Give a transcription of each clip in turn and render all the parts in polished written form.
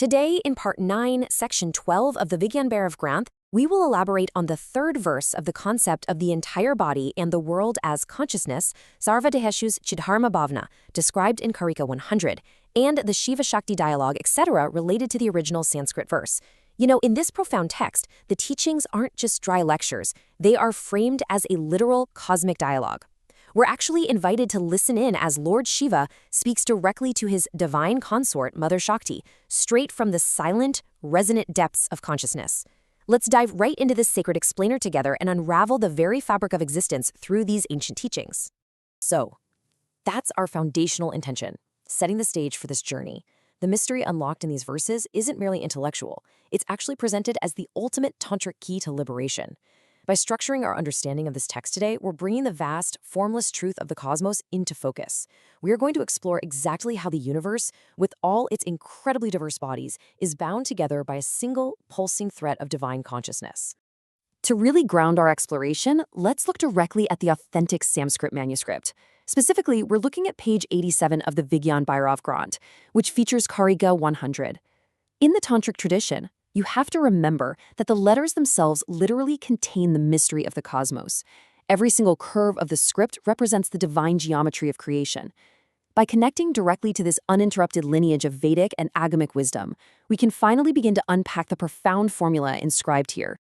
Today, in Part 9, Section 12 of the Vigyan Bhairav Granth, we will elaborate on the third verse of the concept of the entire body and the world as consciousness, Sarva Deheshu's Chidharma Bhavna, described in Karika 100, and the Shiva-Shakti dialogue, etc., related to the original Sanskrit verse. You know, in this profound text, the teachings aren't just dry lectures, they are framed as a literal cosmic dialogue. We're actually invited to listen in as Lord Shiva speaks directly to his divine consort, Mother Shakti, straight from the silent, resonant depths of consciousness. Let's dive right into this sacred explainer together and unravel the very fabric of existence through these ancient teachings. So, that's our foundational intention, setting the stage for this journey. The mystery unlocked in these verses isn't merely intellectual, it's actually presented as the ultimate tantric key to liberation. By structuring our understanding of this text today, we're bringing the vast, formless truth of the cosmos into focus. We are going to explore exactly how the universe, with all its incredibly diverse bodies, is bound together by a single, pulsing thread of divine consciousness. To really ground our exploration, let's look directly at the authentic Sanskrit manuscript. Specifically, we're looking at page 87 of the Vigyan Bhairav Granth, which features Karika 100. In the Tantric tradition, you have to remember that the letters themselves literally contain the mystery of the cosmos. Every single curve of the script represents the divine geometry of creation. By connecting directly to this uninterrupted lineage of Vedic and agamic wisdom, we can finally begin to unpack the profound formula inscribed here.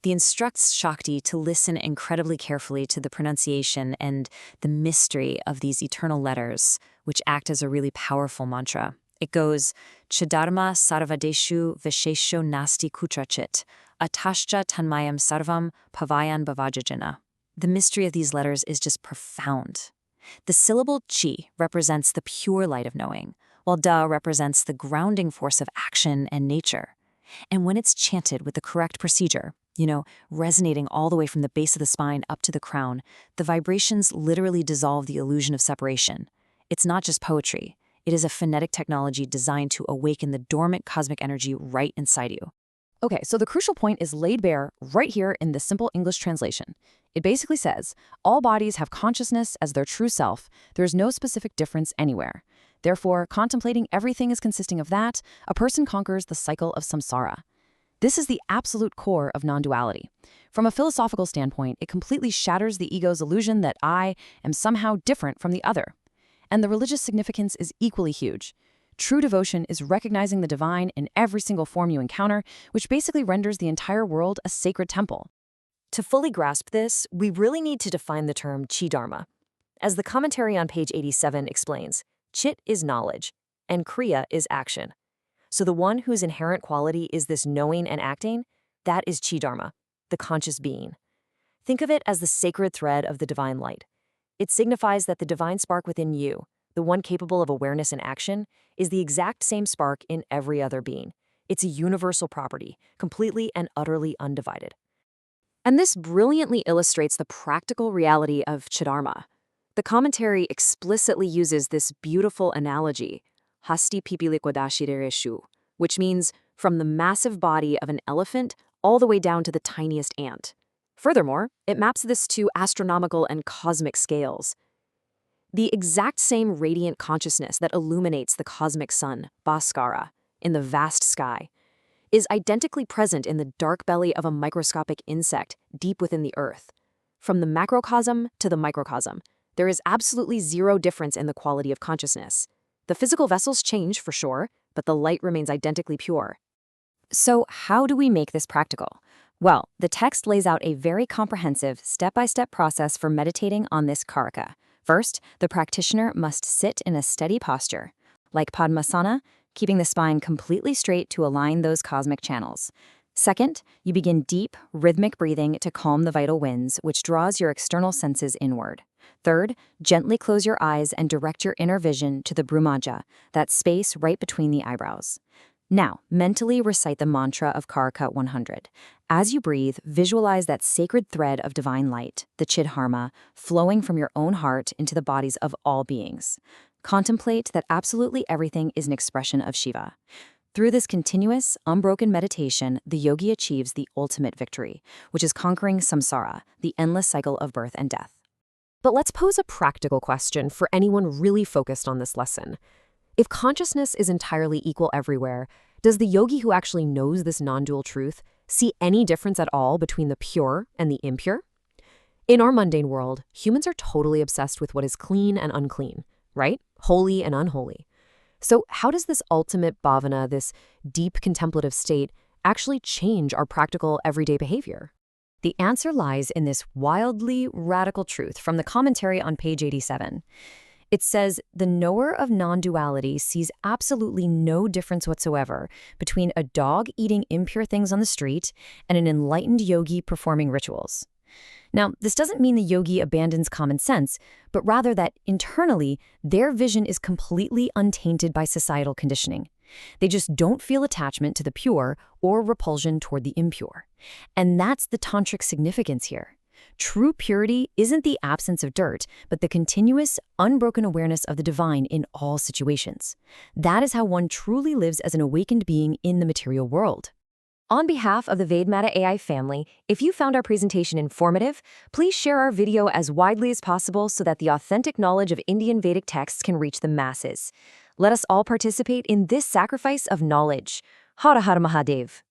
The instructs Shakti to listen incredibly carefully to the pronunciation and the mystery of these eternal letters, which act as a really powerful mantra. It goes, Chidharma sarvadeshu vishesho nasti kutrachit, atashcha tanmayam sarvam pavayan bhavajajana. The mystery of these letters is just profound. The syllable chi represents the pure light of knowing, while da represents the grounding force of action and nature. And when it's chanted with the correct procedure, resonating all the way from the base of the spine up to the crown, the vibrations literally dissolve the illusion of separation. It's not just poetry. It is a phonetic technology designed to awaken the dormant cosmic energy right inside you. Okay, so the crucial point is laid bare right here in the simple English translation. It basically says, all bodies have consciousness as their true self. There is no specific difference anywhere. Therefore, contemplating everything as consisting of that, a person conquers the cycle of samsara. This is the absolute core of non-duality. From a philosophical standpoint, it completely shatters the ego's illusion that I am somehow different from the other. And the religious significance is equally huge. True devotion is recognizing the divine in every single form you encounter, which basically renders the entire world a sacred temple. To fully grasp this, we really need to define the term Chidharma. As the commentary on page 87 explains, Chit is knowledge, and Kriya is action. So the one whose inherent quality is this knowing and acting, that is Chidharma, the conscious being. Think of it as the sacred thread of the divine light. It signifies that the divine spark within you, the one capable of awareness and action, is the exact same spark in every other being. It's a universal property, completely and utterly undivided. And this brilliantly illustrates the practical reality of Chidharma. The commentary explicitly uses this beautiful analogy, hasti pipiliquadashirereshu, which means from the massive body of an elephant all the way down to the tiniest ant. Furthermore, it maps this to astronomical and cosmic scales. The exact same radiant consciousness that illuminates the cosmic sun, Bhaskara, in the vast sky, is identically present in the dark belly of a microscopic insect deep within the earth. From the macrocosm to the microcosm, there is absolutely zero difference in the quality of consciousness. The physical vessels change, for sure, but the light remains identically pure. So how do we make this practical? Well, the text lays out a very comprehensive step-by-step process for meditating on this karika. First, the practitioner must sit in a steady posture, like Padmasana, keeping the spine completely straight to align those cosmic channels. Second, you begin deep, rhythmic breathing to calm the vital winds, which draws your external senses inward. Third, gently close your eyes and direct your inner vision to the Brumaja, that space right between the eyebrows. Now, mentally recite the mantra of Karika 100. As you breathe, visualize that sacred thread of divine light, the Chidharma, flowing from your own heart into the bodies of all beings. Contemplate that absolutely everything is an expression of Shiva. Through this continuous, unbroken meditation, the yogi achieves the ultimate victory, which is conquering samsara, the endless cycle of birth and death. But let's pose a practical question for anyone really focused on this lesson. If consciousness is entirely equal everywhere, Does the yogi who actually knows this non-dual truth see any difference at all between the pure and the impure? In our mundane world, humans are totally obsessed with what is clean and unclean, right? Holy and unholy. So how does this ultimate bhavana, this deep contemplative state, actually change our practical everyday behavior? The answer lies in this wildly radical truth from the commentary on page 87. It says, the knower of non-duality sees absolutely no difference whatsoever between a dog eating impure things on the street and an enlightened yogi performing rituals. Now, this doesn't mean the yogi abandons common sense, but rather that internally, their vision is completely untainted by societal conditioning. They just don't feel attachment to the pure or repulsion toward the impure. And that's the tantric significance here. True purity isn't the absence of dirt, but the continuous, unbroken awareness of the divine in all situations. That is how one truly lives as an awakened being in the material world. On behalf of the Vedmata AI family, if you found our presentation informative, please share our video as widely as possible so that the authentic knowledge of Indian Vedic texts can reach the masses. Let us all participate in this sacrifice of knowledge. Har Har Mahadev.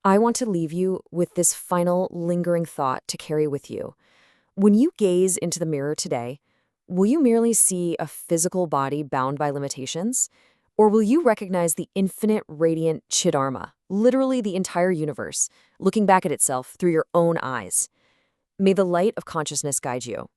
I want to leave you with this final lingering thought to carry with you. When you gaze into the mirror today, will you merely see a physical body bound by limitations? Or will you recognize the infinite, radiant Chidharma, literally the entire universe, looking back at itself through your own eyes? May the light of consciousness guide you.